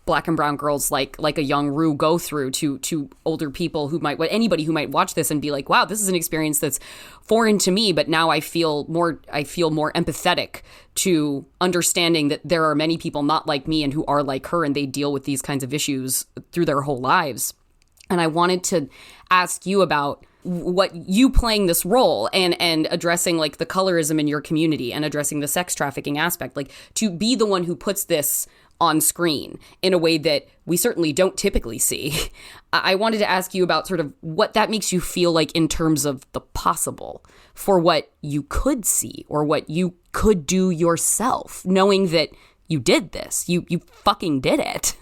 Black and brown girls like a young Rue go through to older people anybody who might watch this and be like, wow, this is an experience that's foreign to me, but now I feel more empathetic to understanding that there are many people not like me and who are like her, and they deal with these kinds of issues through their whole lives. And I wanted to ask you about what you playing this role and addressing like the colorism in your community and addressing the sex trafficking aspect, like to be the one who puts this on screen in a way that we certainly don't typically see. I wanted to ask you about sort of what that makes you feel like in terms of the possible for what you could see or what you could do yourself, knowing that you did this, you fucking did it.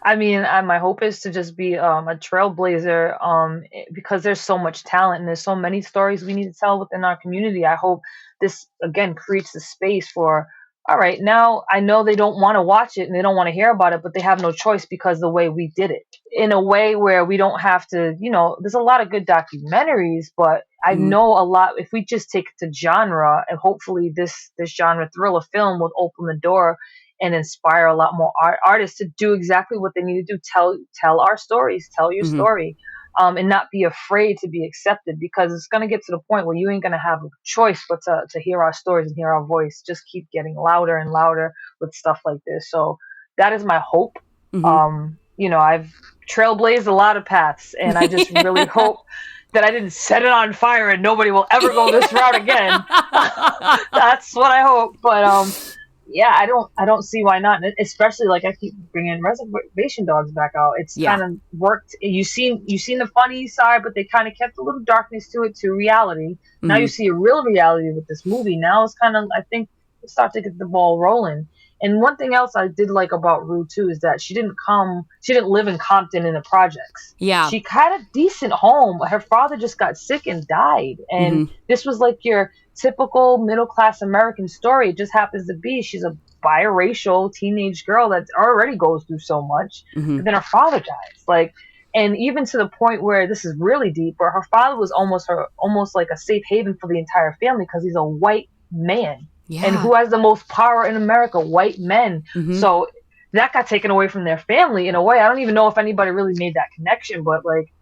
I mean, my hope is to just be a trailblazer because there's so much talent and there's so many stories we need to tell within our community. I hope this, again, creates the space for, all right, now I know they don't want to watch it and they don't want to hear about it, but they have no choice because the way we did it. In a way where we don't have to, there's a lot of good documentaries, but I know a lot, if we just take it to genre, and hopefully this genre thriller film will open the door and inspire a lot more artists to do exactly what they need to do. Tell our stories, tell your story, and not be afraid to be accepted, because it's going to get to the point where you ain't going to have a choice but to hear our stories and hear our voice. Just keep getting louder and louder with stuff like this. So that is my hope. I've trailblazed a lot of paths, and I just really hope that I didn't set it on fire and nobody will ever go this route again. That's what I hope. But yeah, I don't see why not. And especially like I keep bringing Reservation Dogs back out. It's kind of worked. You've seen the funny side, but they kind of kept a little darkness to it, to reality. Now you see a real reality with this movie. Now it's kind of, I think, start to get the ball rolling. And one thing else I did like about Rue too is that she didn't live in Compton in the projects. Yeah. She had a decent home. Her father just got sick and died. And this was like your typical middle class American story. It just happens to be she's a biracial teenage girl that already goes through so much. But then her father dies. Like, and even to the point where this is really deep, where her father was almost like a safe haven for the entire family because he's a white man. Yeah. And who has the most power in America? White men. So that got taken away from their family in a way. I don't even know if anybody really made that connection, but like,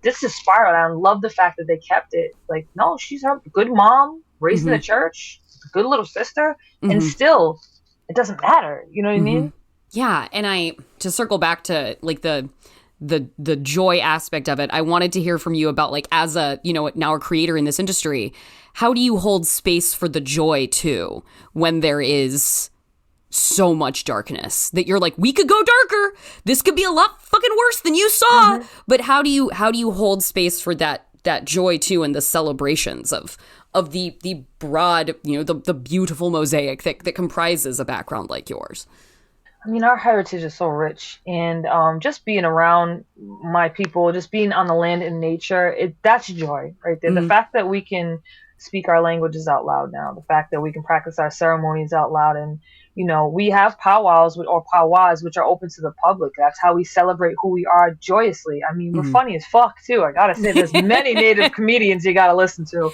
this is spiraled. I love the fact that they kept it. Like, no, she's a good mom, raised in the church, a good little sister, and still, it doesn't matter. You know what I mean? Yeah, and to circle back to like the joy aspect of it, I wanted to hear from you about, like, as a, now a creator in this industry, how do you hold space for the joy too when there is so much darkness that you're like, we could go darker, this could be a lot fucking worse than you saw, but how do you hold space for that joy too, and the celebrations of the broad, the beautiful mosaic that comprises a background like yours? I mean, our heritage is so rich, and just being around my people, just being on the land in nature, that's joy right there. The fact that we can speak our languages out loud now, the fact that we can practice our ceremonies out loud, and we have powwows or powwows which are open to the public. That's how we celebrate who we are joyously. I mean, we're funny as fuck too. I gotta say, there's many Native comedians you gotta listen to.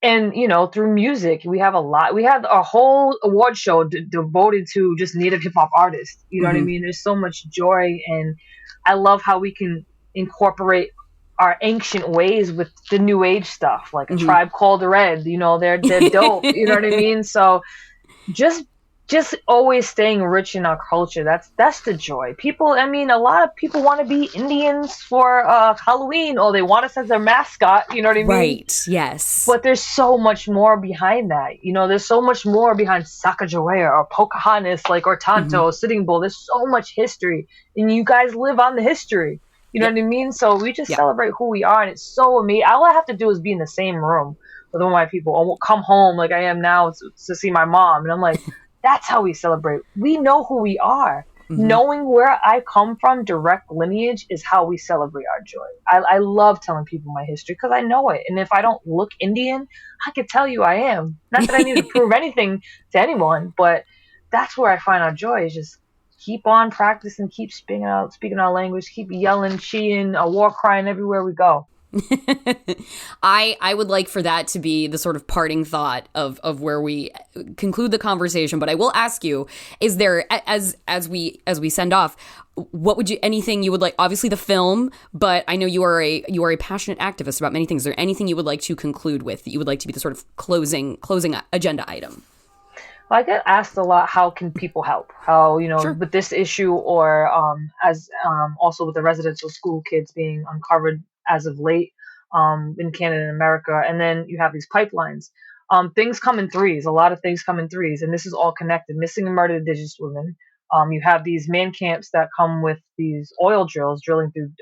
And through music, we have a whole award show devoted to just Native hip hop artists. You know what I mean? There's so much joy, and I love how we can incorporate our ancient ways with the new age stuff, like a Tribe Called Red. They're dope. You know what I mean? So just always staying rich in our culture. That's the joy. A lot of people want to be Indians for Halloween, or they want us as their mascot. You know what I mean? Right. Yes. But there's so much more behind that. There's so much more behind Sacagawea or Pocahontas, or Tonto, Sitting Bull. There's so much history, and you guys live on the history. You know what I mean? So we just celebrate who we are, and it's so amazing. All I have to do is be in the same room with all my people, or come home like I am now to see my mom, and I'm like, that's how we celebrate. We know who we are. Knowing where I come from, direct lineage, is how we celebrate our joy. I love telling people my history because I know it, and if I don't look Indian, I could tell you I am. Not that I need to prove anything to anyone, but that's where I find our joy, is just keep on practicing, keep speaking our language, keep yelling, cheating, war crying everywhere we go. I would like for that to be the sort of parting thought of where we conclude the conversation. But I will ask you, is there, as we send off, what would anything you would like, obviously the film, but I know you are a passionate activist about many things. Is there anything you would like to conclude with that you would like to be the sort of closing agenda item? I get asked a lot, how can people help? How, with this issue, or also with the residential school kids being uncovered as of late in Canada and America. And then you have these pipelines. Things come in threes. A lot of things come in threes. And this is all connected. Missing and murdered Indigenous women. You have these man camps that come with these oil drills, drilling through,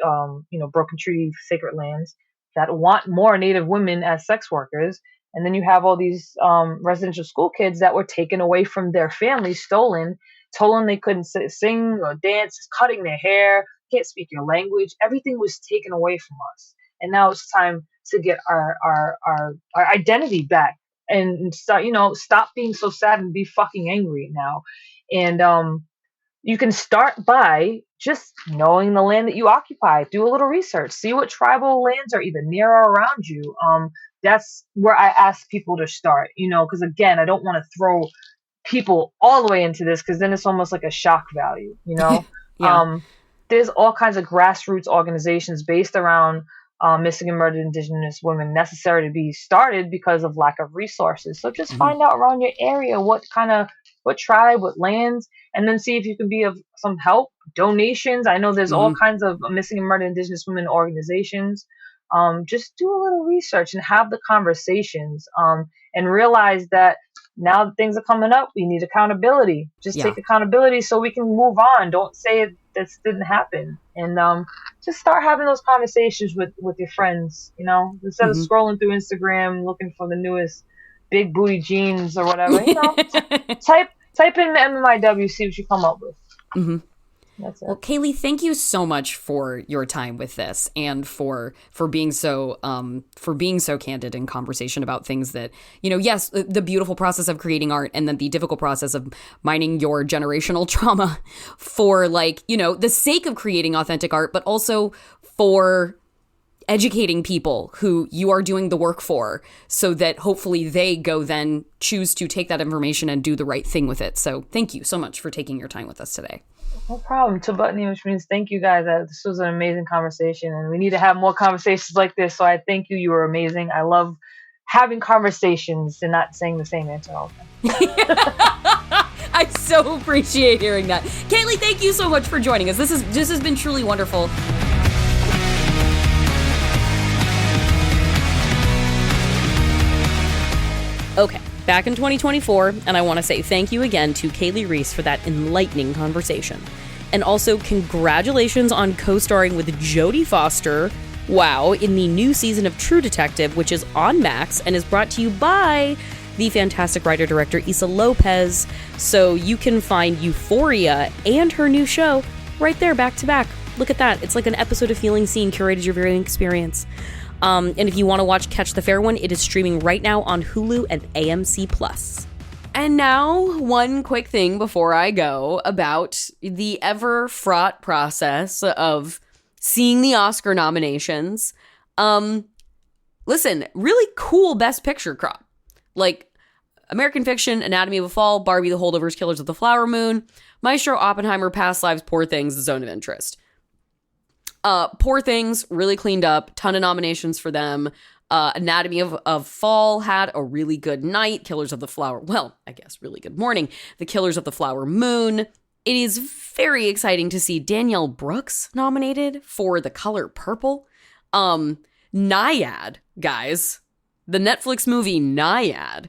broken treaty sacred lands, that want more Native women as sex workers. And then you have all these residential school kids that were taken away from their families, stolen, told them they couldn't sing or dance, cutting their hair, can't speak your language. Everything was taken away from us. And now it's time to get our identity back and stop being so sad and be fucking angry now. And you can start by just knowing the land that you occupy. Do a little research. See what tribal lands are either near or around you. That's where I ask people to start, because again, I don't want to throw people all the way into this, because then it's almost like a shock value, Yeah. There's all kinds of grassroots organizations based around missing and murdered Indigenous women necessary to be started because of lack of resources. So just find out around your area what tribe, what lands, and then see if you can be of some help. Donations. I know there's all kinds of missing and murdered Indigenous women organizations. Just do a little research and have the conversations, and realize that now that things are coming up, we need accountability. Just Yeah. take accountability so we can move on. Don't say this didn't happen. And just start having those conversations with your friends, you know, instead of scrolling through Instagram looking for the newest big booty jeans or whatever, you know. Type in MMIW, see what you come up with. That's it. Well, Kaylee, thank you so much for your time with this and for being so candid in conversation about things that, you know, yes, the beautiful process of creating art and then the difficult process of mining your generational trauma for, like, you know, the sake of creating authentic art, but also for educating people who you are doing the work for, so that hopefully they go then choose to take that information and do the right thing with it. So thank you so much for taking your time with us today. No problem. Tabutni, which means thank you guys. This was an amazing conversation, and we need to have more conversations like this. So I thank you. You were amazing. I love having conversations and not saying the same answer all the time. I so appreciate hearing that. Kaylee, thank you so much for joining us. This has been truly wonderful. Okay, back in 2024, and I want to say thank you again to Kaylee Reis for that enlightening conversation. And also congratulations on co-starring with Jodie Foster, wow, in the new season of True Detective, which is on Max and is brought to you by the fantastic writer-director Issa Lopez. So you can find Euphoria and her new show right there back to back. Look at that. It's like an episode of Feeling Seen curated your viewing experience. And if you want to watch Catch the Fair One, it is streaming right now on Hulu and AMC+. And now, one quick thing before I go about the ever-fraught process of seeing the Oscar nominations. Listen, really cool Best Picture crop. Like, American Fiction, Anatomy of a Fall, Barbie, The Holdovers, Killers of the Flower Moon, Maestro, Oppenheimer, Past Lives, Poor Things, The Zone of Interest. Poor Things, really cleaned up, ton of nominations for them. Anatomy of Fall had a really good night. Killers of the Flower, well, I guess really good morning. The Killers of the Flower Moon. It is very exciting to see Danielle Brooks nominated for The Color Purple. Nyad, guys. The Netflix movie Nyad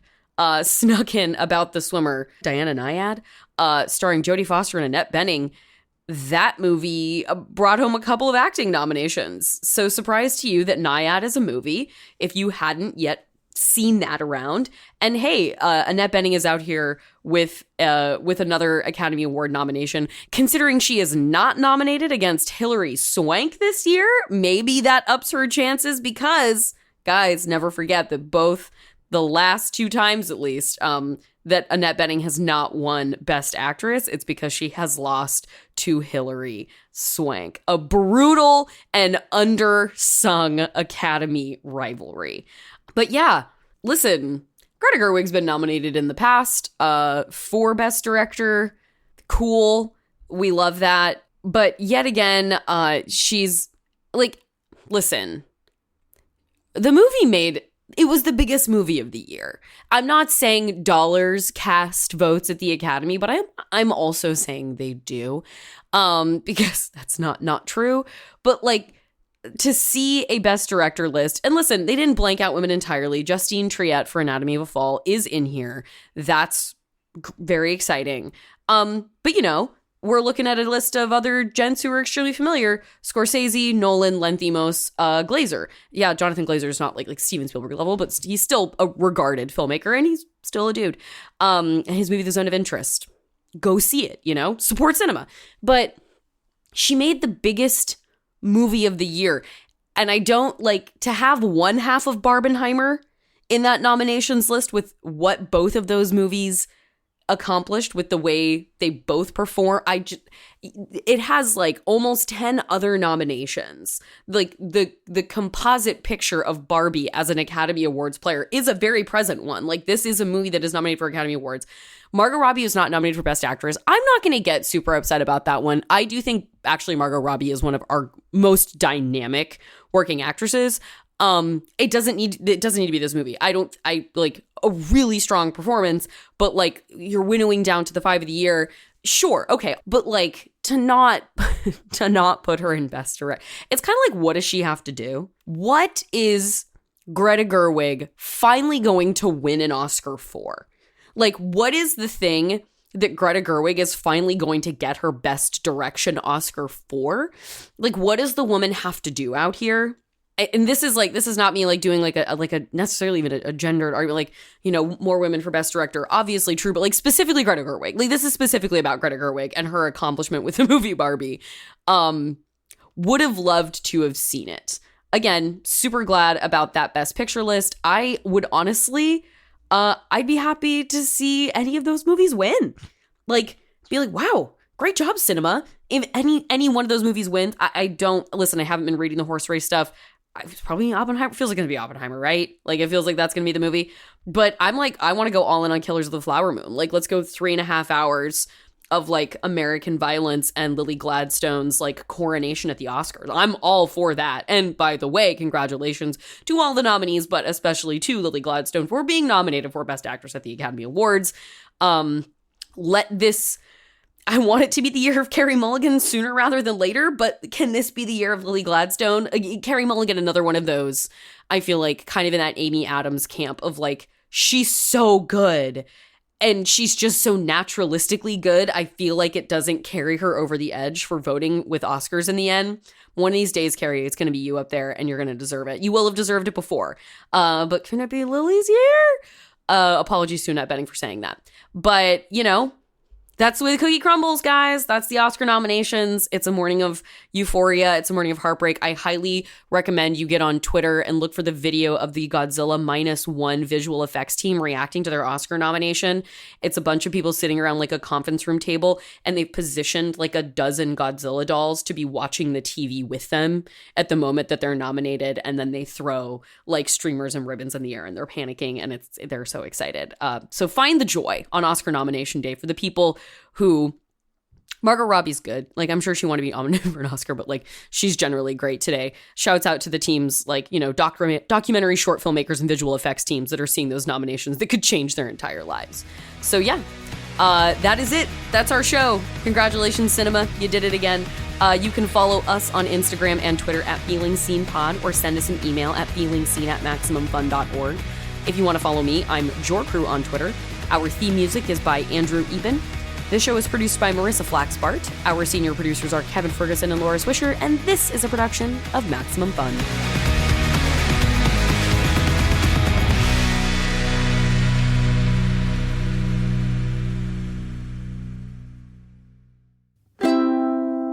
snuck in about the swimmer Diana Nyad, starring Jodie Foster and Annette Bening. That movie brought home a couple of acting nominations. So surprised to you that Nyad is a movie, if you hadn't yet seen that around. And hey, Annette Bening is out here with another Academy Award nomination. Considering she is not nominated against Hilary Swank this year, maybe that ups her chances because, guys, never forget that both the last two times at least, that Annette Bening has not won Best Actress, it's because she has lost to Hilary Swank. A brutal and undersung Academy rivalry. But yeah, listen, Greta Gerwig's been nominated in the past for Best Director. Cool. We love that. But yet again, she's like, listen, the movie it was the biggest movie of the year. I'm not saying dollars cast votes at the Academy, but I'm also saying they do, because that's not true. But like, to see a Best Director list, and listen, they didn't blank out women entirely. Justine Triet for Anatomy of a Fall is in here. That's very exciting. But you know, we're looking at a list of other gents who are extremely familiar. Scorsese, Nolan, Lanthimos, Glazer. Yeah, Jonathan Glazer is not like Steven Spielberg level, but he's still a regarded filmmaker, and he's still a dude. And his movie, The Zone of Interest. Go see it, you know? Support cinema. But she made the biggest movie of the year. And I don't like to have one half of Barbenheimer in that nominations list with what both of those movies accomplished with the way they both perform. It has like almost 10 other nominations. Like the composite picture of Barbie as an Academy Awards player is a very present one. Like, this is a movie that is nominated for Academy Awards. Margot Robbie is not nominated for Best Actress. I'm not going to get super upset about that one. I do think actually Margot Robbie is one of our most dynamic working actresses. It doesn't need to be this movie. I like a really strong performance, but like, you're winnowing down to the 5 of the year. Sure. Okay. But like, to not put her in Best Director, it's kind of like, what does she have to do? What is Greta Gerwig finally going to win an Oscar for? Like, what is the thing that Greta Gerwig is finally going to get her Best Direction Oscar for? Like, what does the woman have to do out here? And this is not me like doing like a necessarily even a gendered argument, like, you know, more women for Best Director, obviously true, but like specifically Greta Gerwig. Like, this is specifically about Greta Gerwig and her accomplishment with the movie Barbie. Would have loved to have seen it. Again, super glad about that Best Picture list. I would honestly, I'd be happy to see any of those movies win. Like, be like, wow, great job, cinema. If any one of those movies wins, I don't, listen, I haven't been reading the horse race stuff. It's probably Oppenheimer. Feels like it's going to be Oppenheimer, right? Like, it feels like that's going to be the movie. But I'm like, I want to go all in on Killers of the Flower Moon. Like, let's go 3.5 hours of, like, American violence and Lily Gladstone's, like, coronation at the Oscars. I'm all for that. And by the way, congratulations to all the nominees, but especially to Lily Gladstone for being nominated for Best Actress at the Academy Awards. I want it to be the year of Carey Mulligan sooner rather than later, but can this be the year of Lily Gladstone? Carey Mulligan, another one of those, I feel like, kind of in that Amy Adams camp of, like, she's so good and she's just so naturalistically good. I feel like it doesn't carry her over the edge for voting with Oscars in the end. One of these days, Carey, it's going to be you up there and you're going to deserve it. You will have deserved it before. But can it be Lily's year? Apologies to Annette Bening for saying that. But, you know, that's the way the cookie crumbles, guys. That's the Oscar nominations. It's a morning of euphoria. It's a morning of heartbreak. I highly recommend you get on Twitter and look for the video of the Godzilla -1 visual effects team reacting to their Oscar nomination. It's a bunch of people sitting around like a conference room table, and they've positioned like a dozen Godzilla dolls to be watching the TV with them at the moment that they're nominated, and then they throw like streamers and ribbons in the air, and they're panicking, and they're so excited. So find the joy on Oscar nomination day for the people who, Margot Robbie's good. Like, I'm sure she wanted to be nominated for an Oscar, but like, she's generally great today. Shouts out to the teams, like, you know, documentary short filmmakers and visual effects teams that are seeing those nominations that could change their entire lives. So yeah, that is it. That's our show. Congratulations, cinema. You did it again. You can follow us on Instagram and Twitter at FeelingScenePod, or send us an email at feelingscene@maximumfun.org. If you want to follow me, I'm JorCrew on Twitter. Our theme music is by Andrew Eben. This show is produced by Marissa Flaxbart. Our senior producers are Kevin Ferguson and Laura Swisher, and this is a production of Maximum Fun.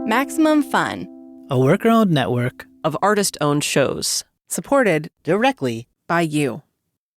Maximum Fun, a worker-owned network of artist-owned shows, supported directly by you.